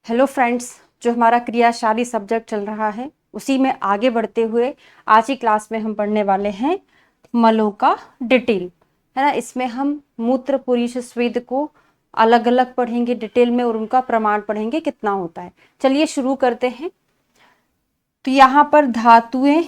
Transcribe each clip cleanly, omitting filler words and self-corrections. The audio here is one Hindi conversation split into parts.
हेलो फ्रेंड्स, जो हमारा क्रियाशाली सब्जेक्ट चल रहा है उसी में आगे बढ़ते हुए आज की क्लास में हम पढ़ने वाले हैं मलों का डिटेल, है ना। इसमें हम मूत्र पुरुष स्वेद को अलग अलग पढ़ेंगे डिटेल में और उनका प्रमाण पढ़ेंगे कितना होता है। चलिए शुरू करते हैं। तो यहाँ पर धातुएं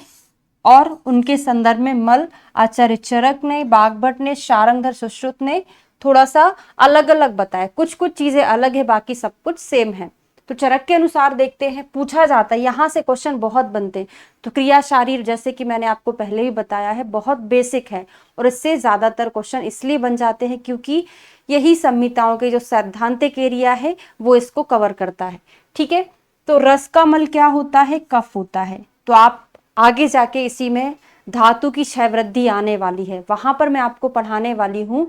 और उनके संदर्भ में मल आचार्य चरक ने, बागभट्ट ने, शारंगधर, सुश्रुत ने थोड़ा सा अलग अलग बताया। कुछ कुछ चीजें अलग है, बाकी सब कुछ सेम है। तो चरक के अनुसार देखते हैं, पूछा जाता है, यहाँ से क्वेश्चन बहुत बनते हैं। तो क्रिया शारीर जैसे कि मैंने आपको पहले भी बताया है बहुत बेसिक है और इससे ज्यादातर क्वेश्चन इसलिए बन जाते हैं क्योंकि यही संहिताओं के जो सैद्धांतिक एरिया है वो इसको कवर करता है। ठीक है, तो रस का मल क्या होता है? कफ होता है। तो आप आगे जाके इसी में धातु की क्षय वृद्धि आने वाली है, वहां पर मैं आपको पढ़ाने वाली हूं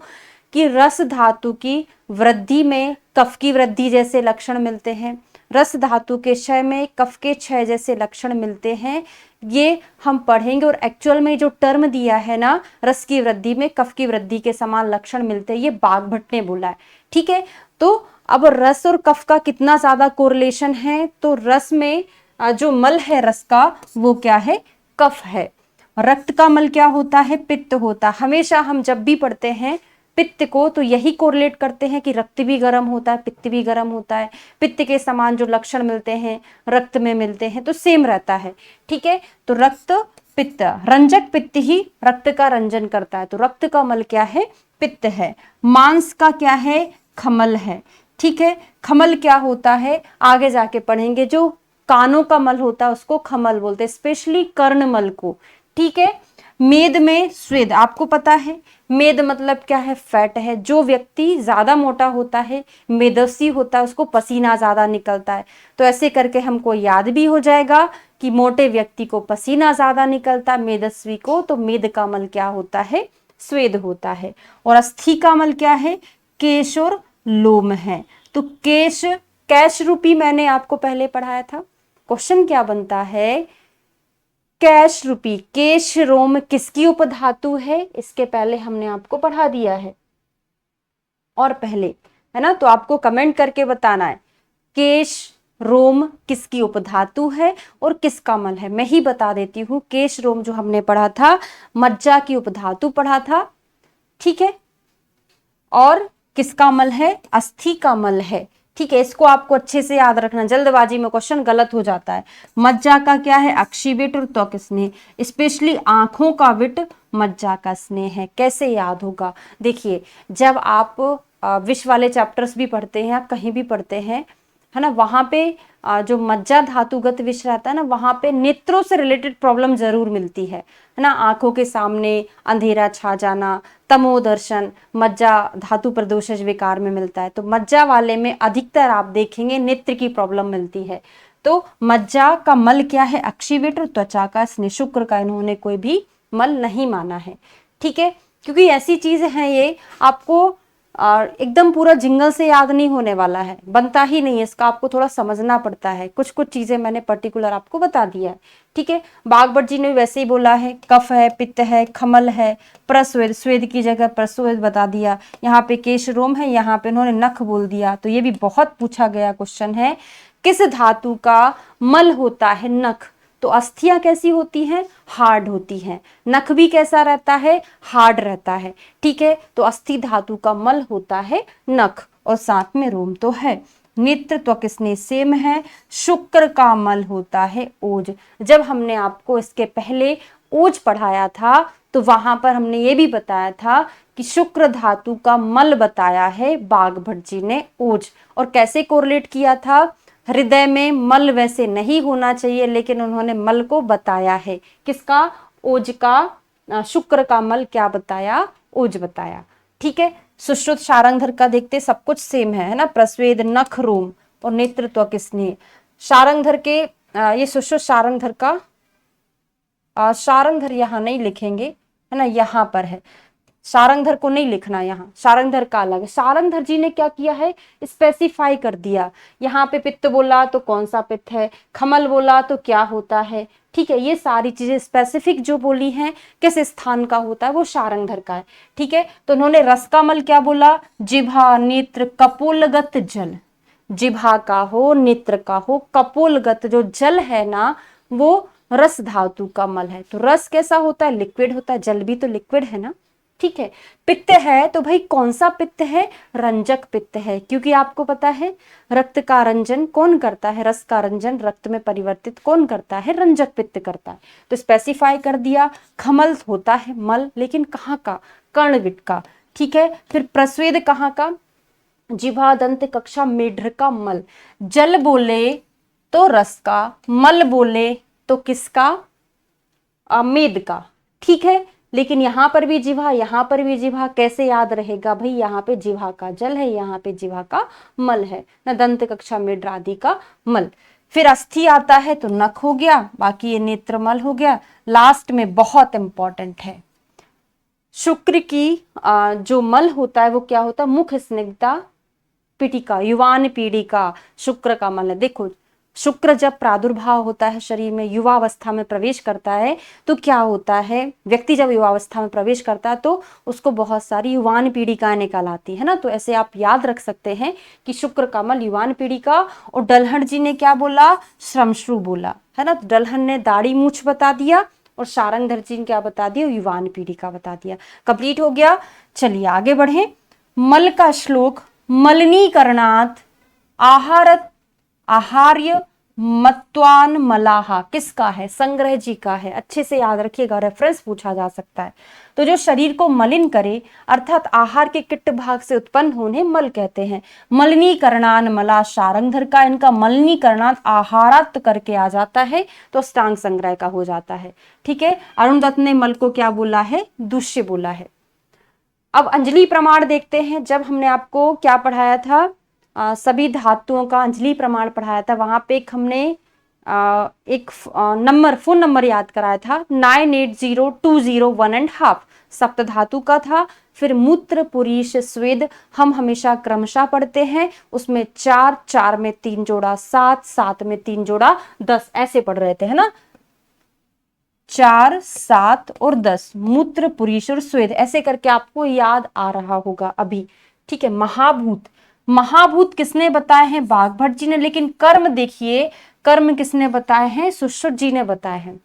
कि रस धातु की वृद्धि में कफ की वृद्धि जैसे लक्षण मिलते हैं, रस धातु के क्षय में कफ के क्षय जैसे लक्षण मिलते हैं। ये हम पढ़ेंगे और एक्चुअल में जो टर्म दिया है ना, रस की वृद्धि में कफ की वृद्धि के समान लक्षण मिलते हैं, ये बागभट्ट ने बोला है। ठीक है, तो अब रस और कफ का कितना ज्यादा कोरिलेशन है? तो रस में जो मल है रस का वो क्या है? कफ है। रक्त का मल क्या होता है? पित्त होता है। हमेशा हम जब भी पढ़ते हैं पित्त को तो यही कोरिलेट करते हैं कि रक्त भी गर्म होता है, पित्त भी गर्म होता है। पित्त के समान जो लक्षण मिलते हैं रक्त में मिलते हैं, तो सेम रहता है। ठीक है, तो रक्त पित्त, रंजक पित्त ही रक्त का रंजन करता है, तो रक्त का मल क्या है? पित्त है। मांस का क्या है? खमल है। ठीक है, खमल क्या होता है आगे जाके पढ़ेंगे। जो कानों का मल होता है उसको खमल बोलते हैं, स्पेशली कर्णमल को। ठीक है, मेद में स्वेद, आपको पता है मेद मतलब क्या है? फैट है। जो व्यक्ति ज्यादा मोटा होता है, मेदस्वी होता है, उसको पसीना ज्यादा निकलता है। तो ऐसे करके हमको याद भी हो जाएगा कि मोटे व्यक्ति को पसीना ज्यादा निकलता है, मेदस्वी को तो मेद का मल क्या होता है? स्वेद होता है। और अस्थि का मल क्या है? केश और लोम है। तो केश, कैश रूपी मैंने आपको पहले पढ़ाया था। क्वेश्चन क्या बनता है? कैश रूपी केश रोम किसकी उपधातु है? इसके पहले हमने आपको पढ़ा दिया है और पहले, है ना। तो आपको कमेंट करके बताना है केश रोम किसकी उपधातु है और किसका मल है। मैं ही बता देती हूँ, केश रोम जो हमने पढ़ा था मज्जा की उपधातु पढ़ा था। ठीक है, और किसका मल है? अस्थि का मल है। ठीक है, इसको आपको अच्छे से याद रखना, जल्दबाजी में क्वेश्चन गलत हो जाता है। मज्जा का क्या है? अक्षिविट और त्वक स्नेह, स्पेशली आंखों का विट मज्जा का स्नेह है। कैसे याद होगा? देखिए, जब आप विष वाले चैप्टर्स भी पढ़ते हैं या कहीं भी पढ़ते हैं, है ना, वहां पे जो मज्जा धातुगत विष रहता है ना, वहां पे नेत्रों से रिलेटेड प्रॉब्लम जरूर मिलती है ना। आंखों के सामने अंधेरा छा जाना, तमोदर्शन, मज्जा धातु प्रदोषज विकार में मिलता है। तो मज्जा वाले में अधिकतर आप देखेंगे नेत्र की प्रॉब्लम मिलती है। तो मज्जा का मल क्या है? अक्षिविट और त्वचा का स्नेह। शुक्र का इन्होंने कोई भी मल नहीं माना है। ठीक है, क्योंकि ऐसी चीज है ये आपको और एकदम पूरा जिंगल से याद नहीं होने वाला है, बनता ही नहीं है इसका, आपको थोड़ा समझना पड़ता है। कुछ कुछ चीजें मैंने पर्टिकुलर आपको बता दिया है। ठीक है, बागभट्ट जी ने वैसे ही बोला है, कफ है, पित्त है, खमल है, प्रस्वेद, स्वेद की जगह प्रस्वेद बता दिया। यहाँ पे केश रोम है, यहाँ पे उन्होंने नख बोल दिया। तो ये भी बहुत पूछा गया क्वेश्चन है, किस धातु का मल होता है? नख। तो अस्थियां कैसी होती हैं? हार्ड होती हैं। नख भी कैसा रहता है? हार्ड रहता है। ठीक है, तो अस्थि धातु का मल होता है नख और साथ में रोम तो है। नेत्र त्वक स्नेह सेम है। शुक्र का मल होता है ओज। जब हमने आपको इसके पहले ओज पढ़ाया था तो वहां पर हमने ये भी बताया था कि शुक्र धातु का मल बताया है बागभट्ट जी ने ओज। और कैसे कोरिलेट किया था? हृदय में मल वैसे नहीं होना चाहिए, लेकिन उन्होंने मल को बताया है। किसका? ओज का। शुक्र का मल क्या बताया? ओज बताया। ठीक है, सुश्रुत शारंगधर का देखते सब कुछ सेम है ना। प्रस्वेद, नख, रोम और नेत्र त्वक स्नेह। शारंगधर के ये सुश्रुत शारंगधर का शारंगधर यहाँ नहीं लिखेंगे, है ना, यहाँ पर है। शारंगधर को नहीं लिखना, यहाँ शारंगधर का अलग है। शारंगधर जी ने क्या किया है? स्पेसिफाई कर दिया। यहाँ पे पित्त बोला तो कौन सा पित्त है, खमल बोला तो क्या होता है। ठीक है, ये सारी चीजें स्पेसिफिक जो बोली हैं किस स्थान का होता है वो शारंगधर का है। ठीक है, तो उन्होंने रस का मल क्या बोला? जिह्वा, नेत्र, कपोलगत जल। जिह्वा का हो, नेत्र का हो। कपोलगत जो जल है ना वो रस धातु का मल है। तो रस कैसा होता है? लिक्विड होता है। जल भी तो लिक्विड है ना, ठीक है। पित्त है तो भाई कौन सा पित्त है? रंजक पित्त है, क्योंकि आपको पता है रक्त का रंजन कौन करता है? रस का रंजन रक्त में परिवर्तित कौन करता है? रंजक पित्त करता है। तो स्पेसिफाई कर दिया। खमल होता है मल, लेकिन कहाँ का? कर्णविट का, ठीक है। फिर प्रस्वेद कहाँ का? जिह्वा दंत कक्षा मेढ्र का मल। जल बोले तो रस का, मल बोले तो किसका? मेद का, ठीक है। लेकिन यहां पर भी जिह्वा, यहां पर भी जिह्वा, कैसे याद रहेगा भाई? यहाँ पे जिह्वा का जल है, यहाँ पे जिह्वा का मल है ना, दंत कक्षा मेढ्र आदि का मल। फिर अस्थि आता है तो नख हो गया, बाकी ये नेत्रमल हो गया। लास्ट में बहुत इंपॉर्टेंट है, शुक्र की जो मल होता है वो क्या होता है? मुख स्निग्धता पीटिका, युवान पीड़िका, शुक्र का मल है। देखो शुक्र जब प्रादुर्भाव होता है शरीर में, युवावस्था में प्रवेश करता है, तो क्या होता है? व्यक्ति जब युवावस्था में प्रवेश करता है तो उसको बहुत सारी युवान पीड़िकाएं निकल आती है ना। तो ऐसे आप याद रख सकते हैं कि शुक्र का मल युवान पीड़िका। और डलहन जी ने क्या बोला? श्रमश्रु बोला है ना। तो डलहन ने दाढ़ी मूछ बता दिया और शारंगधर जी ने क्या बता दिया? युवान पीड़िका बता दिया। कंप्लीट हो गया। चलिए आगे बढ़े। मल का श्लोक, मलिनीकरणात् आहार्य मत्वान मलाहा किसका है? संग्रह जी का है। अच्छे से याद रखिएगा, रेफरेंस पूछा जा सकता है। तो जो शरीर को मलिन करे अर्थात आहार के किट्ट भाग से उत्पन्न होने मल कहते हैं। मलिनीकरणान मला, शारंगधर का इनका मलिनीकरणात आहारात करके आ जाता है तो अष्टांग संग्रह का हो जाता है, ठीक है। अरुण दत्त ने मल को क्या बोला है? दूष्य बोला है। अब अंजलि प्रमाण देखते हैं। जब हमने आपको क्या पढ़ाया था? सभी धातुओं का अंजलि प्रमाण पढ़ाया था। वहां पे हमने एक नंबर, फोन नंबर याद कराया था, 980201.5 सप्त धातु का था। फिर मूत्र पुरीश स्वेद हम हमेशा क्रमशः पढ़ते हैं, उसमें 4, 4 में 3 जोड़ा 7, 7 में 3 जोड़ा 10, ऐसे पढ़ रहे थे है ना। 4, 7 और 10 मूत्र पुरीश और स्वेद, ऐसे करके आपको याद आ रहा होगा अभी, ठीक है। महाभूत, महाभूत किसने बताए हैं? बाघभट्ट जी ने। लेकिन कर्म देखिए, कर्म किसने बताए हैं? सुश्रुत जी ने बताए हैं।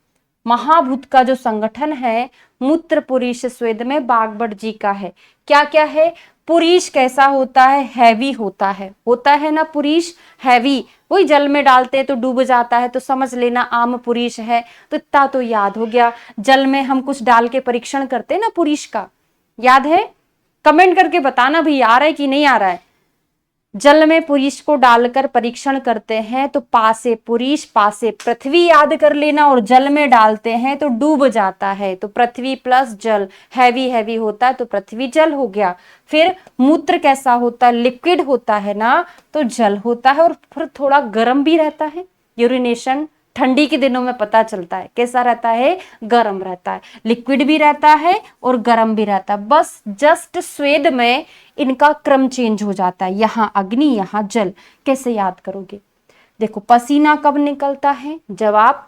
महाभूत का जो संगठन है मूत्र पुरीश स्वेद में बाघभट्ट जी का है। क्या क्या है? पुरीश कैसा होता है? हैवी होता है ना पुरीश, हैवी। वही जल में डालते हैं तो डूब जाता है, तो समझ लेना आम पुरीश है। तो इतना तो याद हो गया। जल में हम कुछ डाल के परीक्षण करते हैं ना पुरीश का, याद है? कमेंट करके बताना भाई आ रहा है कि नहीं आ रहा है। जल में पुरीश को डालकर परीक्षण करते हैं तो पासे पुरीश पासे पृथ्वी याद कर लेना, और जल में डालते हैं तो डूब जाता है। तो पृथ्वी प्लस जल, हैवी हैवी होता है तो पृथ्वी जल हो गया। फिर मूत्र कैसा होता है? लिक्विड होता है ना, तो जल होता है और फिर थोड़ा गर्म भी रहता है। यूरिनेशन ठंडी के दिनों में पता चलता है कैसा रहता है? गर्म रहता है। लिक्विड भी रहता है और गर्म भी रहता है। बस जस्ट स्वेद में इनका क्रम चेंज हो जाता है, यहां अग्नि यहां जल। कैसे याद करोगे? देखो पसीना कब निकलता है? जब आप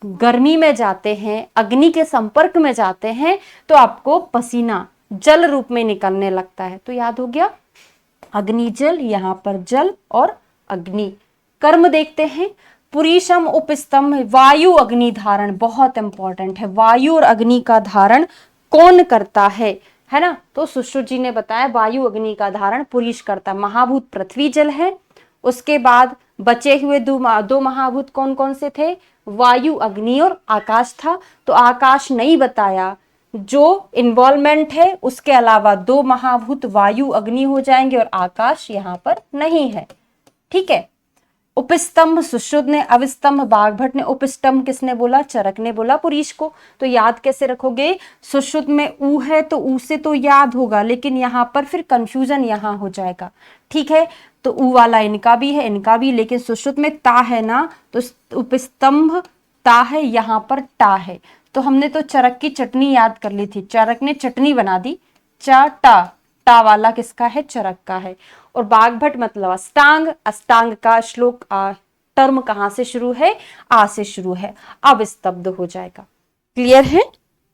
गर्मी में जाते हैं, अग्नि के संपर्क में जाते हैं, तो आपको पसीना जल रूप में निकलने लगता है। तो याद हो गया, अग्नि जल, यहां पर जल और अग्नि। कर्म देखते हैं, पुरीशम उपस्तंभ वायु अग्नि धारण, बहुत इंपॉर्टेंट है। वायु और अग्नि का धारण कौन करता है ना? तो सुश्रुत जी ने बताया वायु अग्नि का धारण पुरीश करता। महाभूत पृथ्वी जल है। उसके बाद बचे हुए दो महाभूत कौन कौन से थे? वायु अग्नि और आकाश था। तो आकाश नहीं बताया, जो इन्वॉल्वमेंट है उसके अलावा 2 महाभूत वायु अग्नि हो जाएंगे और आकाश यहां पर नहीं है, ठीक है। उपस्तंभ सुश्रुत ने, अविस्तंभ बाघभट्ट ने, उपस्तंभ किसने बोला? चरक ने बोला पुरीश को। तो याद कैसे रखोगे? सुश्रुत में ऊ है तो ऊ से तो याद होगा, लेकिन यहां पर फिर कंफ्यूजन यहां हो जाएगा, ठीक है। तो ऊ वाला इनका भी है, इनका भी, लेकिन सुश्रुत में ता है ना, तो उपस्तंभ ता है, यहां पर टा है। तो हमने तो चरक की चटनी याद कर ली थी, चरक ने चटनी बना दी। चा टा, टा वाला किसका है? चरक का है। और बाघभट्ट मतलब अष्टांग, अष्टांग का श्लोक टर्म कहां से शुरू है? आ से शुरू है। अब स्तब्ध हो जाएगा। क्लियर है?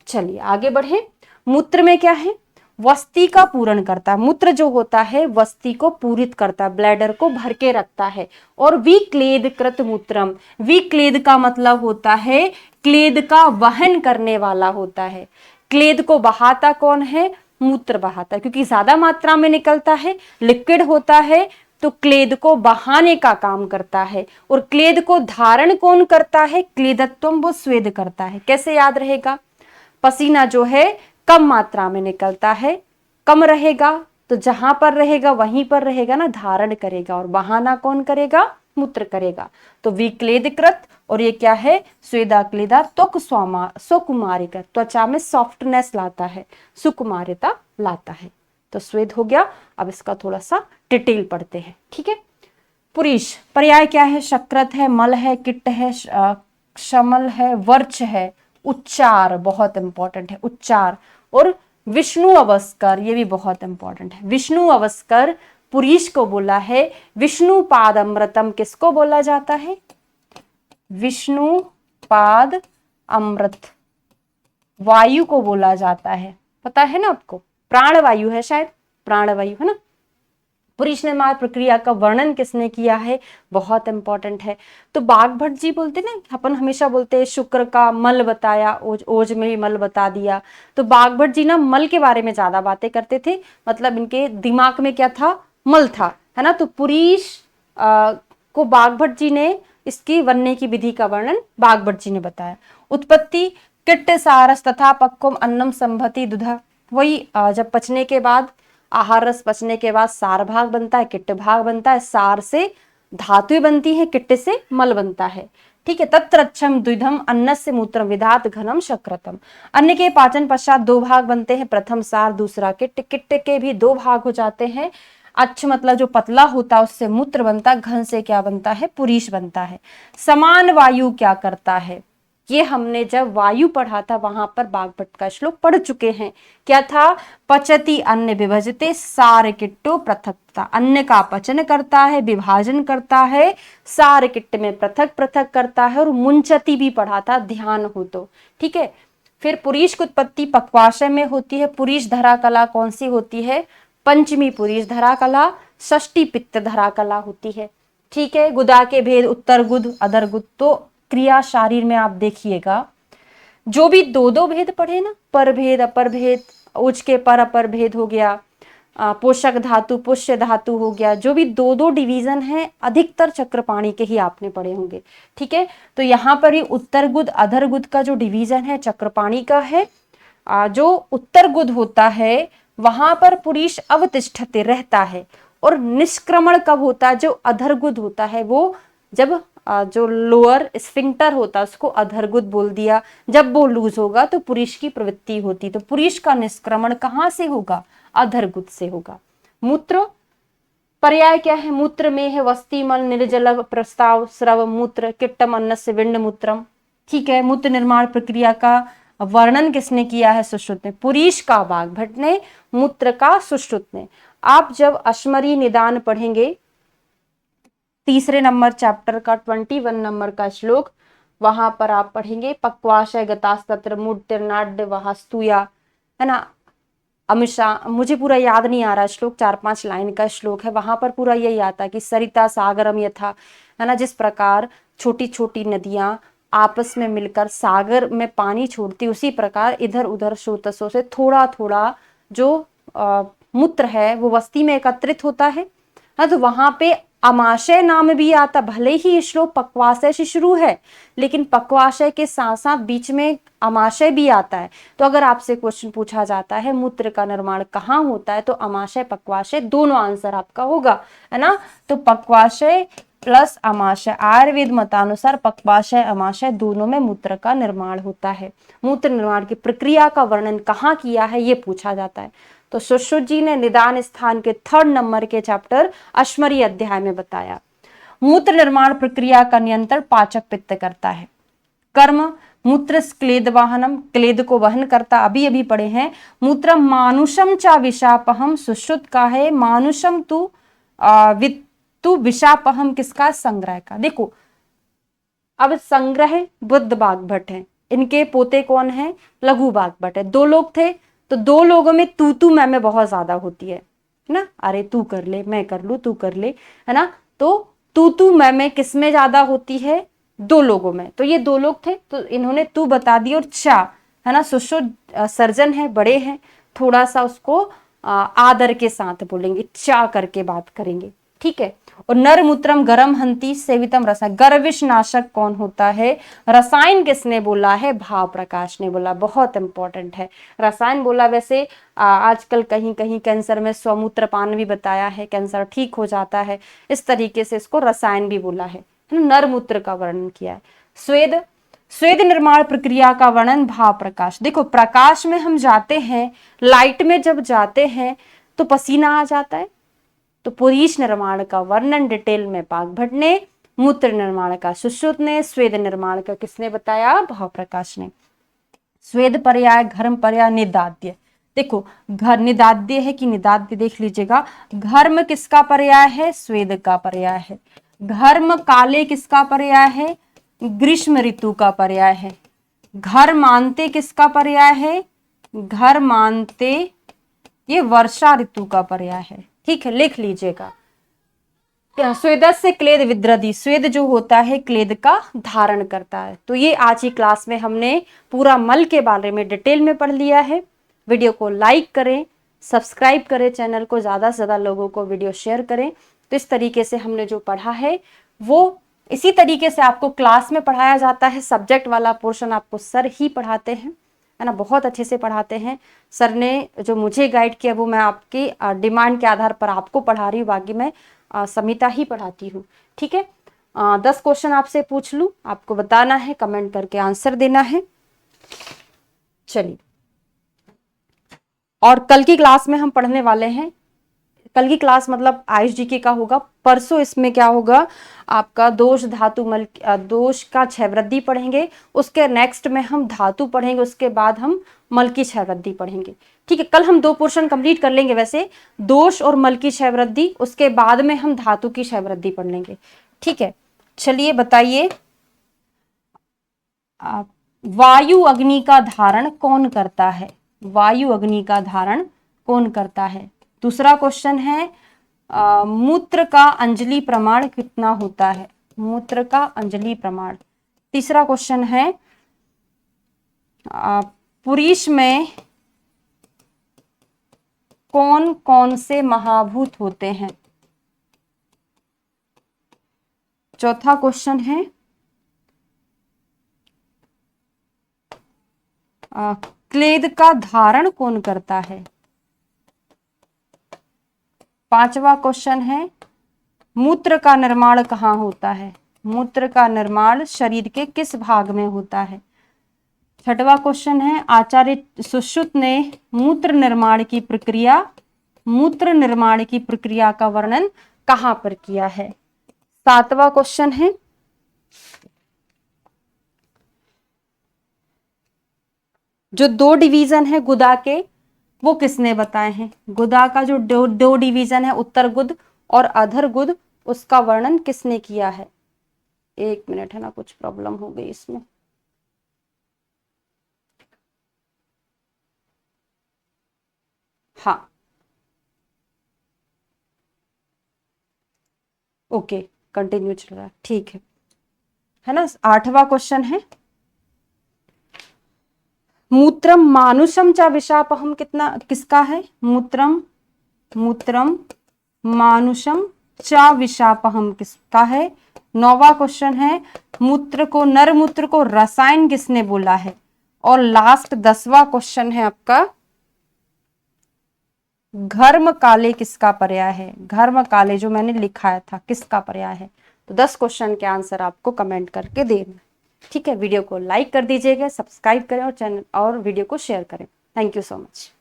चलिए आगे बढ़े। मूत्र में क्या है? वस्ती का पूरण करता है। मूत्र जो होता है वस्ती को पूरित करता है, ब्लैडर को भर के रखता है। और विक्लेद कृत मूत्रम, विक्लेद का मतलब होता है क्लेद का वहन करने वाला होता है। क्लेद को बहाता कौन है? मूत्र बहाता है, क्योंकि ज्यादा मात्रा में निकलता है, लिक्विड होता है, तो क्लेद को बहाने का काम करता है। और क्लेद को धारण कौन करता है? क्लेदत्वम, वो स्वेद करता है। कैसे याद रहेगा? पसीना जो है कम मात्रा में निकलता है, कम रहेगा, तो जहां पर रहेगा वहीं पर रहेगा ना, धारण करेगा। और बहाना कौन करेगा? मूत्र करेगा। तो विक्लेदकृत, और ये क्या है? स्वेदाक्लेदा त्वक सुकुमारिका, त्वचा में सॉफ्टनेस लाता है, सुकुमारिता लाता है। तो स्वेद हो गया। अब इसका थोड़ा सा डिटेल पढ़ते हैं, ठीक है। पुरीश पर्याय क्या है? शक्रत है, मल है, किट्ट है, शमल है, वर्च है, उच्चार बहुत इंपॉर्टेंट है, उच्चार। और विष्णु अवस्कर, ये भी बहुत इंपॉर्टेंट है। विष्णु अवस्कर पुरीश को बोला है। विष्णु पाद अमृतम किसको बोला जाता है? विष्णु पाद अमृत वायु को बोला जाता है। पता है ना आपको? प्राण वायु है, शायद प्राण वायु है ना। पुरीश निर्माण प्रक्रिया का वर्णन किसने किया है? बहुत इंपॉर्टेंट है। तो बागभट्ट जी बोलते ना, अपन हमेशा बोलते हैं शुक्र का मल बताया, ओज में भी मल बता दिया। तो बागभट्ट जी ना मल के बारे में ज्यादा बातें करते थे, मतलब इनके दिमाग में क्या था? मल था, है ना। तो पुरीश को बागभट्ट जी ने इसकी बनने की विधि का वर्णन बागभट्ट जी ने बताया। उत्पत्ति किट्ट सारस तथा पक्वम अन्नम संभति दुधा, वही जब पचने के बाद, आहार रस पचने के बाद सार भाग बनता है, किट्ट भाग बनता है। सार से धातुएं बनती है, किट्ट से मल बनता है, ठीक है। तत्रच्छम द्विधम अन्न से मूत्रम विधात घनम शक्रतम। अन्न के पाचन पश्चात दो भाग बनते हैं, प्रथम सार, दूसरा किट्ट। किट्ट के भी दो भाग हो जाते हैं। अच्छ मतलब जो पतला होता है उससे मूत्र बनता है, घन से क्या बनता है? पुरीश बनता है। समान वायु क्या करता है? ये हमने जब वायु पढ़ा था वहां पर बागभट्ट का श्लोक पढ़ चुके हैं। क्या था? पचति अन्न विभजते सार किट्टो पृथक्ता, अन्न का पचन करता है, विभाजन करता है, सार किट्ट में पृथक पृथक करता है। और मुंचति भी पढ़ा था, ध्यान हो तो, ठीक है। फिर पुरीश की उत्पत्ति पक्वाशय में होती है। पुरीश धरा कला कौन सी होती है? पंचमी पुरीश धरा कला, षष्ठी पित्त धरा कला होती है, ठीक है। गुदा के भेद उत्तर गुद अधर गुद। तो क्रिया शारीर में आप देखिएगा, जो भी दो दो भेद पढ़े ना, पर भेद अपर भेद, उच्च के पर अपर भेद हो गया, पोषक धातु पुष्य धातु हो गया, जो भी दो दो डिवीजन है अधिकतर चक्रपाणी के ही आपने पढ़े होंगे, ठीक है। तो यहाँ पर ही उत्तर गुद अधर गुद का जो डिवीजन है चक्रपाणी का है। जो उत्तर गुद होता है वहां पर पुरीश अवतिष्ठते रहता है। और निष्क्रमण कब होता है? जो अधरगुद होता है वो, जब जो लोअर स्फिंक्टर होता है उसको अधरगुद बोल दिया, जब वो लूज होगा तो पुरीश की प्रवृत्ति होती। तो पुरीश का निष्क्रमण कहां से होगा? अधरगुद से होगा। मूत्र पर्याय क्या है? मूत्र में है वस्ती मल निर्जल प्रस्ताव स्रव मूत्र किट्टम अन्न से विंड मूत्रम, ठीक है। मूत्र निर्माण प्रक्रिया का वर्णन किसने किया है? सुश्रुत ने। पुरीश का बागभट्ट ने, मूत्र का सुश्रुत ने। आप जब अश्मरी निदान पढ़ेंगे, तीसरे नंबर चैप्टर का 21 नंबर का श्लोक, वहां पर आप पढ़ेंगे पक्वाशय गतास्तत्र मूर्तिर्नाड्य वहास्तुया, है ना। अमिशा, मुझे पूरा याद नहीं आ रहा श्लोक, 4-5 लाइन का श्लोक है, वहां पर पूरा यही आता है कि सरिता सागरम यथा, है ना। जिस प्रकार छोटी छोटी नदियां आपस में मिलकर सागर में पानी छोड़ती, उसी प्रकार इधर उधर स्रोतसों से थोड़ा थोड़ा जो मूत्र है वो वस्ती में एकत्रित होता है। तो वहां पे अमाशय नाम भी आता। भले ही ये श्लोक पक्वाशय से शुरू है, लेकिन पक्वाशय के साथ साथ बीच में अमाशय भी आता है। तो अगर आपसे क्वेश्चन पूछा जाता है मूत्र का निर्माण कहाँ होता है, तो अमाशय पक्वाशय दोनों आंसर आपका होगा, है ना। तो पक्वाशय प्लस अमाशय, आयुर्वेद मतानुसार पक्वाशय अमाशय दोनों में मूत्र का निर्माण होता है। मूत्र निर्माण की प्रक्रिया का वर्णन कहाँ किया है ये पूछा जाता है। तो सुश्रुत जी ने निदान स्थान के 3rd नंबर के चैप्टर अश्मरी अध्याय में बताया। मूत्र निर्माण प्रक्रिया का नियंत्रण पाचक पित्त करता है। कर्म मूत्र क्लेद वाहनम, क्लेद को वहन करता, अभी अभी पढ़े हैं। मूत्र मानुषम चा विषापहम, सुश्रुत का है मानुषम तू विषापहम किसका? संग्रह का। देखो अब संग्रह बुद्ध बागभट्ट है, इनके पोते कौन है? लघु बागभट्ट है। 2 लोग थे, तो दो लोगों में तू मैं बहुत ज्यादा होती है ना, अरे तू कर ले, मैं कर लूं, तू कर ले, है ना। तो तू मैं किस में ज्यादा होती है, दो लोगों में। तो ये दो लोग थे तो इन्होंने तू बता दी, और चा, है ना, सुशो सर्जन है, बड़े हैं, थोड़ा सा उसको आदर के साथ बोलेंगे, चा करके बात करेंगे, ठीक है। और नरमूत्रम गरम हंती सेवितम रसायन, गर्विश नाशक कौन होता है, रसायन किसने बोला है, भाव प्रकाश ने बोला, बहुत इंपॉर्टेंट है। रसायन बोला, वैसे आजकल कहीं कहीं कैंसर में स्वमूत्र पान भी बताया है, कैंसर ठीक हो जाता है, इस तरीके से इसको रसायन भी बोला है, नरमूत्र का वर्णन किया है। स्वेद, स्वेद निर्माण प्रक्रिया का वर्णन भाव प्रकाश। देखो प्रकाश में हम जाते हैं, लाइट में जब जाते हैं तो पसीना आ जाता है, तो पुरीश निर्माण का वर्णन डिटेल में पाक भट्ट ने, मूत्र निर्माण का सुश्रुत ने, स्वेद निर्माण का किसने बताया, भाव प्रकाश ने। स्वेद पर्याय, घर्म पर्याय, निदाद्य। देखो घर निदाद्य है कि निदाद्य देख लीजिएगा। घर्म किसका पर्याय है, स्वेद का पर्याय है। घर्म काले किसका पर्याय है, ग्रीष्म ऋतु का पर्याय है। घर मानते किसका पर्याय है, घर मानते ये वर्षा ऋतु का पर्याय है, ठीक है, लिख लीजिएगा। स्वेदस्य क्लेद विद्रदी, स्वेद जो होता है क्लेद का धारण करता है। तो ये आज की क्लास में हमने पूरा मल के बारे में डिटेल में पढ़ लिया है। वीडियो को लाइक करें, सब्सक्राइब करें चैनल को, ज्यादा से ज्यादा लोगों को वीडियो शेयर करें। तो इस तरीके से हमने जो पढ़ा है वो इसी तरीके से आपको क्लास में पढ़ाया जाता है। सब्जेक्ट वाला पोर्शन आपको सर ही पढ़ाते हैं, है ना, बहुत अच्छे से पढ़ाते हैं। सर ने जो मुझे गाइड किया वो मैं आपकी डिमांड के आधार पर आपको पढ़ा रही हूँ, बाकी मैं समिता ही पढ़ाती हूँ, ठीक है। 10 क्वेश्चन आपसे पूछ लूँ, आपको बताना है, कमेंट करके आंसर देना है। चलिए, और कल की क्लास में हम पढ़ने वाले हैं, कल की क्लास मतलब आयुष जीके का होगा। परसों इसमें क्या होगा, आपका दोष धातु मल, दोष का क्षय वृद्धि पढ़ेंगे, उसके नेक्स्ट में हम धातु पढ़ेंगे, उसके बाद हम मल की क्षय वृद्धि पढ़ेंगे, ठीक है। कल हम 2 पोर्शन कंप्लीट कर लेंगे, वैसे दोष और मल की क्षय वृद्धि, उसके बाद में हम धातु की क्षय वृद्धि पढ़ लेंगे, ठीक है। चलिए बताइए, वायु अग्नि का धारण कौन करता है, वायु अग्नि का धारण कौन करता है। दूसरा क्वेश्चन है, मूत्र का अंजलि प्रमाण कितना होता है, मूत्र का अंजलि प्रमाण। तीसरा क्वेश्चन है, पुरुष में कौन कौन से महाभूत होते हैं। चौथा क्वेश्चन है, क्लेद का धारण कौन करता है। पांचवा क्वेश्चन है, मूत्र का निर्माण कहाँ होता है, मूत्र का निर्माण शरीर के किस भाग में होता है। छठवां क्वेश्चन है, आचार्य सुश्रुत ने मूत्र निर्माण की प्रक्रिया, मूत्र निर्माण की प्रक्रिया का वर्णन कहाँ पर किया है। सातवां क्वेश्चन है, जो 2 डिवीजन है गुदा के वो किसने बताए हैं। गुदा का जो दो डिवीजन है, उत्तर गुद और अधर गुद, उसका वर्णन किसने किया है। 1 मिनट, है ना, कुछ प्रॉब्लम हो गई इसमें। हाँ, ओके, कंटिन्यू चल रहा है, ठीक है ना। 8वां क्वेश्चन है, मूत्रम मानुषम च विषापहम कितना किसका है, मूत्रम, मूत्रम मानुषम च विषापहम किसका है। 9वां क्वेश्चन है, मूत्र को, नर मूत्र को रसायन किसने बोला है। और लास्ट 10वां क्वेश्चन है आपका, घर्म काले किसका पर्याय है, घर्म काले जो मैंने लिखाया था किसका पर्याय है। तो 10 क्वेश्चन के आंसर आपको कमेंट करके देना, ठीक है। वीडियो को लाइक कर दीजिएगा, सब्सक्राइब करें और चैनल और वीडियो को शेयर करें। Thank you so much.